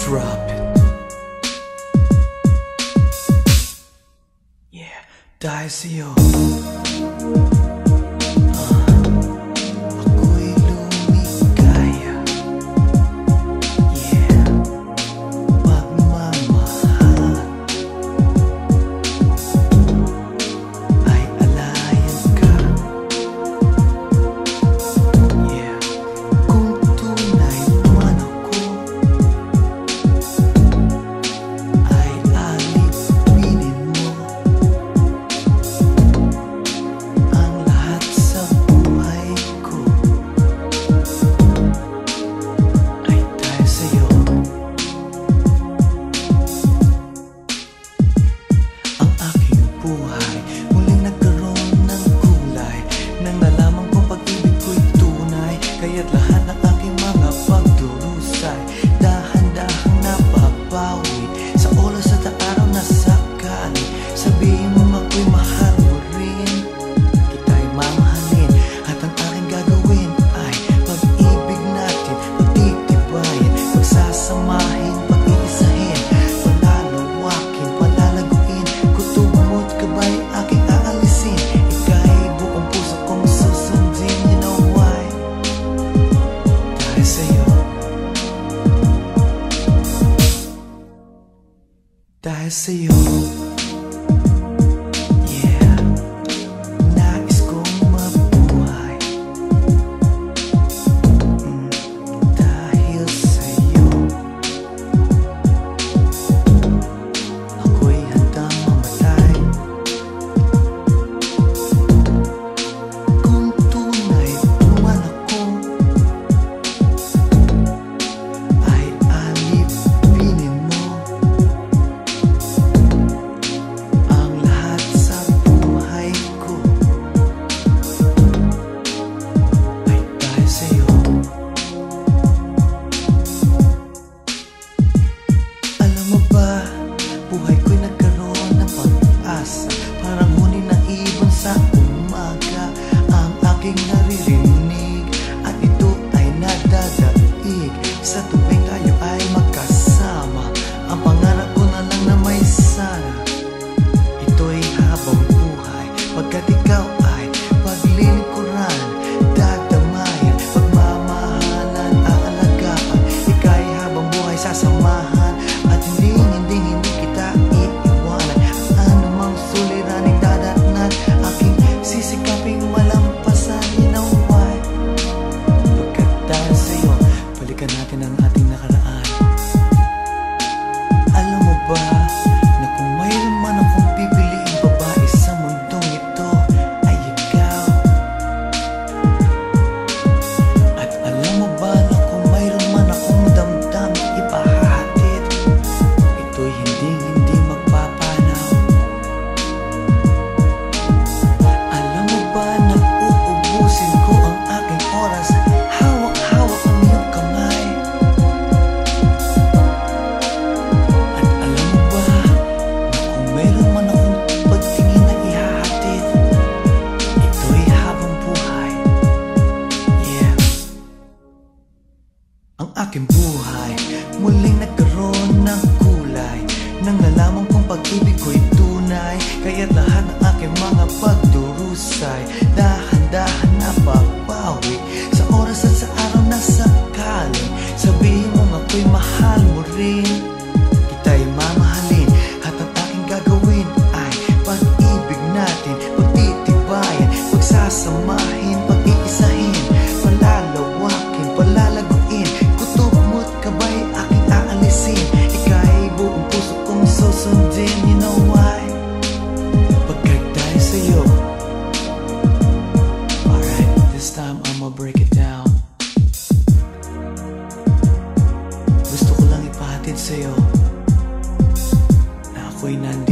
Drop it. Yeah, dahil sa'yo ako'y lumigaya. Yeah, pagmamahal ay alayan ka. Yeah, kung tunay man ako ay alipinin mo ang lahat sa buhay ko. Ay dahil sa'yo ang aking buhay muling nagkaroon ng kulay nang nalaman kong pag-ibig ko'y tunay. Kaya't lahat ng aking mga pagdurusay dahan-dahang napapawi sa oras at araw na sakali. Sabihin mo ako'y mahal mo rin, kita'y mamahalin, at ang aking gagawin ay pag-ibig natin pagtitibayin, pagsasamahin, pag-iisahin, palalawakin, palalaguin. Kutob mo't kabay aking aalisin, ika'y buong puso kong susundin. You know why? Dahil sa'yo, dahil sa'yo. Yeah, nais kong mabuhay dahil sa'yo. Ako'y handang mamatay kung tunay man ako ay alipinin mo ang lahat sa buhay ko. Ay dahil sa'yo. Alam mo ba, buhay ko'y nagkaroon ng pag-asa, parang huni ng ibon sa umaga. Ang aking naririnig at ito ay nadadaig sa tuwing tayo ay magkasama. Ang pangarap ko na lang na may sana, ito'y habang buhay, pagkat ikaw ay paglilingkuran, dadamayan, pagmamahalan, aalagaan. Ika'y habang buhay sasamahan, at hindi kita iiwanan. Anumang suliraning dadatnan, aking sisikaping malampasan. You know why? Pagkat dahil sa'yo, balikan natin ang ating nakaraan. Alam mo ba na kung mayroon man akong pipiliing babae sa mundong ito ay ikaw? At alam mo ba na kung mayroon man akong damdaming ipahatid, ito'y hindi magpapanaw? Alam mo ba na uubusin ko ang aking oras, hawak-hawak ang iyong kamay? At alam mo ba na kung mayroon man akong pagtingin na ihahatid, ito'y habang buhay. Yeah, ang aking buhay muling nagkaroon ng kulay nang nalaman kong pag-ibig ko'y tunay. Kaya't lahat ng aking mga pagdurusay dahan-dahan napapawi sa oras at sa araw na sakali. Sabihin mo ako'y mahal mo rin, kita'y mamahalin, at ang aking gagawin ay pag-ibig natin pagtitibayan, pagsasamahin, pag-iisahin, palalawakin, palalaguin. Kutob mo't kabay aking aalisin, ika'y buong puso kong susundin. You know why? Pagkat dahil sa'yo. Alright, this time I'ma break it down. Gusto ko lang ipahatid sa'yo na ako'y nandito